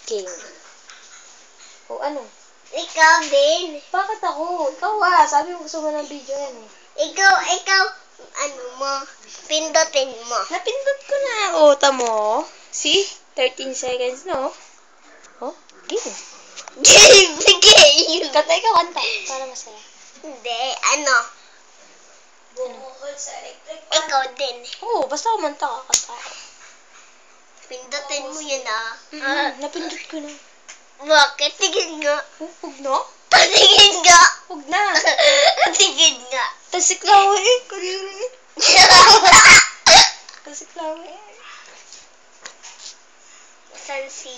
King. O ano? Ikaw din. Bakit ako? Ikaw sabi mo gusto mo ng video yan eh. Ikaw, ano mo, pindutin mo. Napindot ko na. O, tamo. See? 13 seconds, no? Oh, game. Game. Kanta ikaw, kanta. Para masaya. Hindi, ano? Bumuhol sa electric. Ikaw din. Oo, basta kumanta ka, kanta ako. Pindutin mo yun Napindot ko na. Bakit? Tigil nga. Huwag na? Patigil nga. Huwag na. Tigil nga. Tasiklawa eh. Kadiri. Tasiklawa eh. Saan si...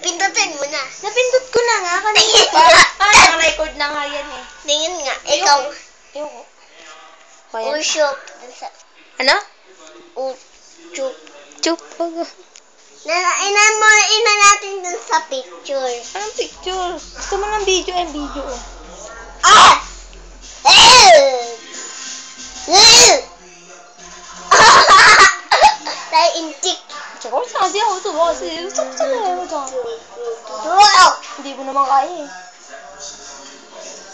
Pindutin mo na. Napindot ko na nga. Kanina pa. Naka-record na nga yan eh. Tingin nga. Ikaw. Ayoko. Kaya. Usyok. Ano? Usyok. Chup. Ina natin dun sa picture. Anong picture? Gusto mo ng video and video. Ah! Tayo intik. Tsaka sabi ako ito kasi gusto ko sa laro dyan. Wow! Hindi mo naman kaya eh.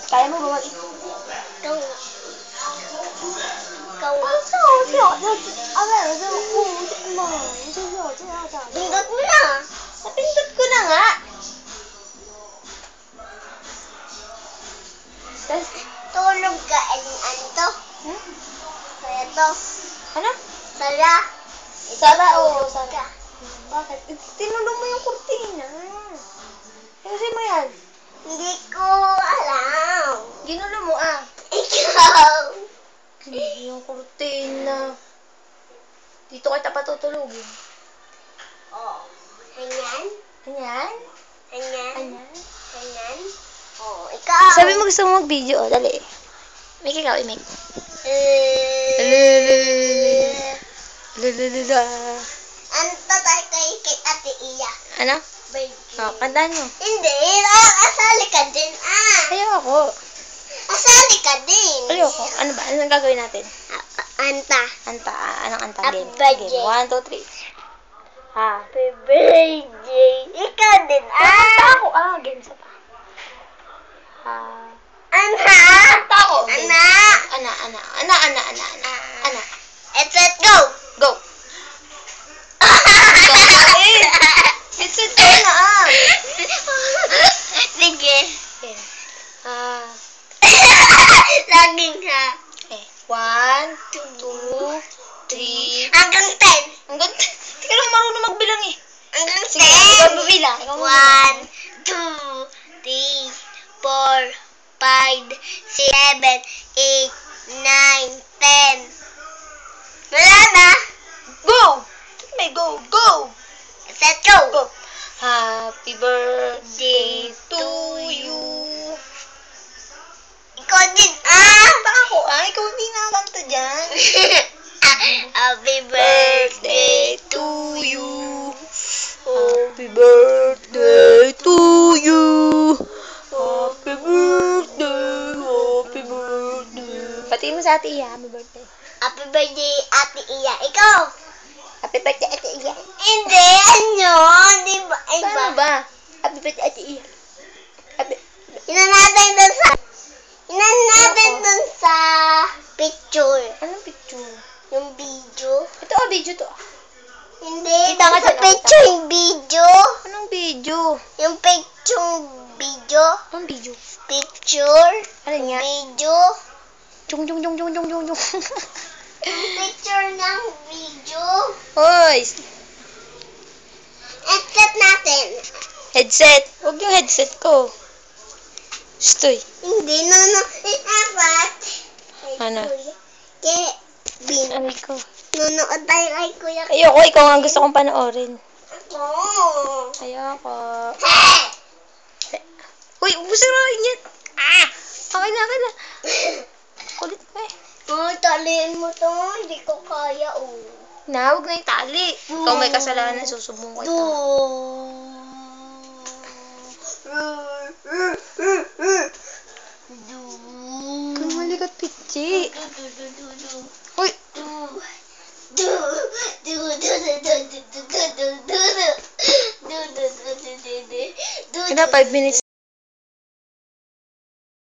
Kaya mo ba mag-ito? Ikaw. Pindot mo na. Napindot ko na nga. Tulog ka. Ano to? Saya to. Ano? Saya. Sara, oo. Sara. Bakit? Tinulong mo yung kurtina. Ayusin mo yan. Hindi ko alam. Ginulo mo Ikaw. Yung kurtina. Dito kita patutulogin. Oh. Ganyan. Ganyan? Ganyan. Ganyan? Ganyan. Oh, ikaw. Sabi mo gusto mo mag-video. Dali. Make ikaw, i-make. Ano tayo kay Ate Iya? Ano? Birthday. Oh, kantaan mo. Hindi. Asali ka din. Ayoko. Asali ka din. Ayoko. Ano ba? Anong gagawin natin? Anta. Anta. Anong anta? Happy Game. birthday. Game. 1, 2, 3. Happy birthday. Ikaw din. Kanta ako. Game sa pa. Ana. Kanta ako. Game. Ana. Ana. Let's go. Go. Headset ko na Sige. Okay. Laging ha. Okay. 1, 2, 3. Hanggang 10. Hanggang 10. Hindi ka lang marunong magbilang eh. Hanggang 10. Sige, ikaw mabilang. 1, 2, 3, 4, 5, 6, 7, 8, 9, 10. Wala na. Go! May go! Go! Let's go. Go! Happy birthday to you. Ikaw din. Kanta ako ikaw hindi nakakanta dyan. Happy birthday to you. Happy birthday to you. Happy birthday. Happy birthday. Pati mo sa ate Iya, happy birthday. Happy birthday, Ate Iya. Ikaw? Happy birthday, Ate Iya. Hindi, ano? Di ba? Paano ba? Happy birthday, Ate Iya. Inan natin dun sa picture. Anong picture? Yung video. Ito video to. Hindi, Kita ka dun sa dyan, picture yung video. Anong video? Yung picture video. Anong video? Picture. Ano nga? Video. Yung. Yung picture ng video. Hoy! Headset natin. Headset. Huwag yung headset ko. Stoy. Hindi, no. Dapat. Ano? Kevin. Ano ko? Nunood tayo kay Kuya. Ayoko, ikaw ang gusto kong panoorin. Oo. Ayoko. Hey! Uy, busirain yan. Okay na. Kulit pa eh. Taliin mo to. Hindi ko kaya, Na, huwag na itali. Ikaw may kasalanan, susubong ko ito. Kung malikat pitsi. Uy! Kina 5 minutes